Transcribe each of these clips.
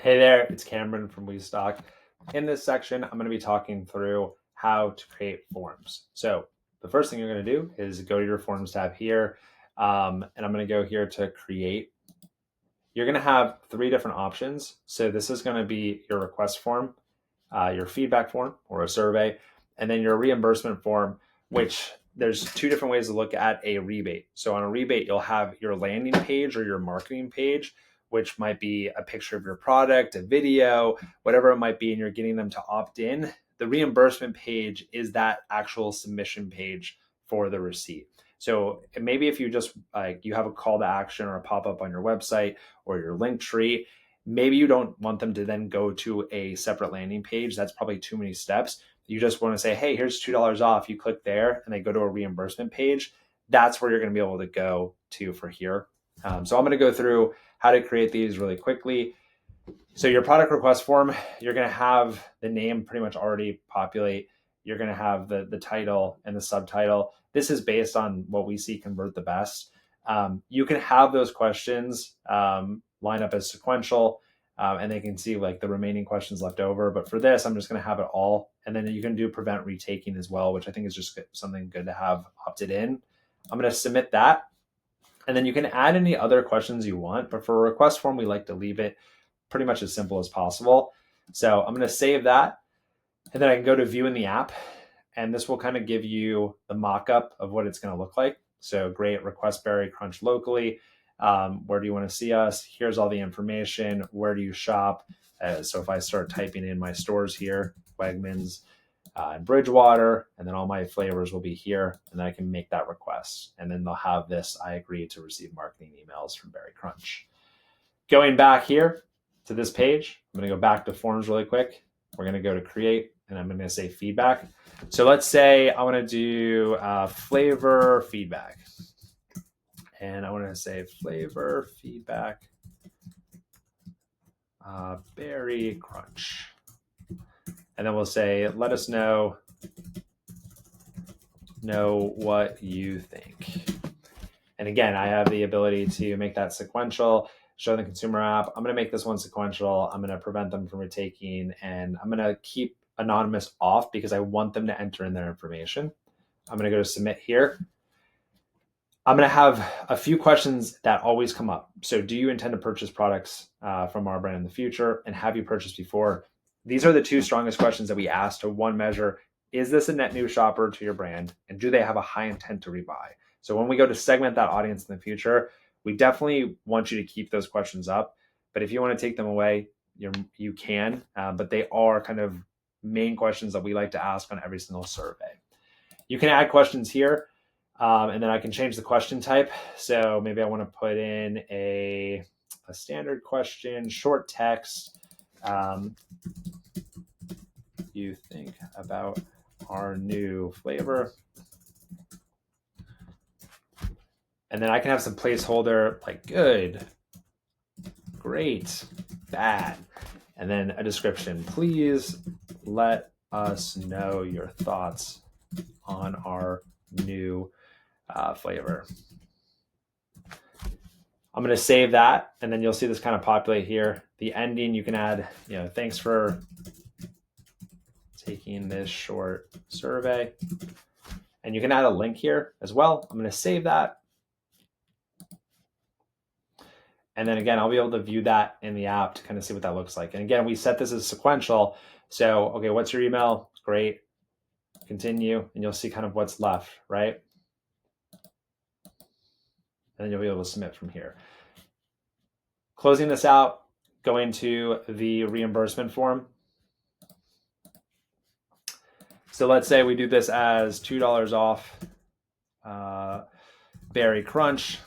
Hey there, it's Cameron from WeStock. In this section, I'm going to be talking through how to create forms. So the first thing you're going to do is go to your forms tab here, and I'm going to go here to create. You're going to have three different options. So this is going to be your request form, your feedback form or a survey, and then your reimbursement form, which there's two different ways to look at a rebate. So on a rebate, you'll have your landing page or your marketing page, which might be a picture of your product, a video, whatever it might be, and you're getting them to opt in. The reimbursement page is that actual submission page for the receipt. So maybe if you just you have a call to action or a pop-up on your website or your link tree, maybe you don't want them to then go to a separate landing page. That's probably too many steps. You just want to say, hey, here's $2 off. You click there and they go to a reimbursement page. That's where you're going to be able to go to for here. So I'm going to go through how to create these really quickly. So your product request form, you're going to have the name pretty much already populate. You're going to have the title and the subtitle. This is based on what we see convert the best. You can have those questions line up as sequential, and they can see like the remaining questions left over. But for this, I'm just going to have it all. And then you can do prevent retaking as well, which I think is just something good to have opted in. I'm going to submit that. And then you can add any other questions you want. But for a request form, we like to leave it pretty much as simple as possible. So I'm going to save that. And then I can go to view in the app. And this will kind of give you the mock-up of what it's going to look like. So great, request Berry Crunch locally. Where do you want to see us? Here's all the information. Where do you shop? So if I start typing in my stores here, Wegmans and Bridgewater, and then all my flavors will be here, and then I can make that request. And then they'll have this, I agree to receive marketing emails from Berry Crunch. Going back here to this page, I'm going to go back to forms really quick. We're going to go to create, and I'm going to say feedback. So let's say I want to do flavor feedback. And I want to say flavor feedback, Berry Crunch. And then we'll say, let us know what you think. And again, I have the ability to make that sequential, show the consumer app. I'm going to make this one sequential. I'm going to prevent them from retaking, and I'm going to keep anonymous off because I want them to enter in their information. I'm going to go to submit here. I'm going to have a few questions that always come up. So do you intend to purchase products from our brand in the future? And have you purchased before? These are the two strongest questions that we ask to one measure. Is this a net new shopper to your brand? And do they have a high intent to rebuy? So when we go to segment that audience in the future, we definitely want you to keep those questions up. But if you want to take them away, you can. But they are kind of main questions that we like to ask on every single survey. You can add questions here. And then I can change the question type. So maybe I want to put in a standard question, short text. You think about our new flavor. And then I can have some placeholder like good, great, bad. And then a description. Please let us know your thoughts on our new flavor. I'm going to save that, and then you'll see this kind of populate here. The ending, you can add, thanks for taking this short survey. And you can add a link here as well. I'm going to save that. And then again, I'll be able to view that in the app to kind of see what that looks like. And again, we set this as sequential. So, okay, what's your email? Great. Continue, and you'll see kind of what's left, right? And then you'll be able to submit from here. Closing this out, going to the reimbursement form. So let's say we do this as $2 off Berry Crunch.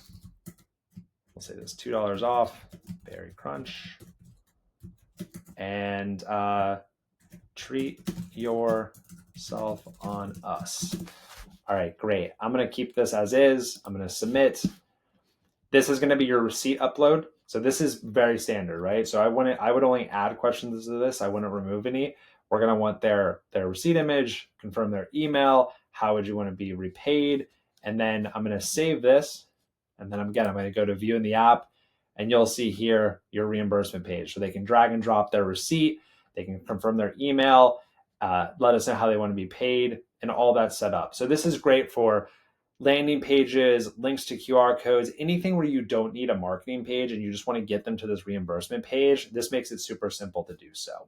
We'll say this $2 off Berry Crunch. And treat yourself on us. All right, great. I'm going to keep this as is. I'm going to submit. This is going to be your receipt upload. So this is very standard, right? So I would only add questions to this. I wouldn't remove any. We're going to want their receipt image, confirm their email. How would you want to be repaid? And then I'm going to save this. And then again, I'm going to go to view in the app. and you'll see here your reimbursement page. So they can drag and drop their receipt, they can confirm their email, let us know how they want to be paid, and all that set up. So this is great for landing pages, links to QR codes, anything where you don't need a marketing page and you just want to get them to this reimbursement page. This makes it super simple to do so.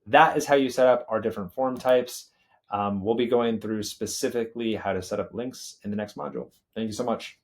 That is how you set up our different form types. We'll be going through specifically how to set up links in the next module. Thank you so much.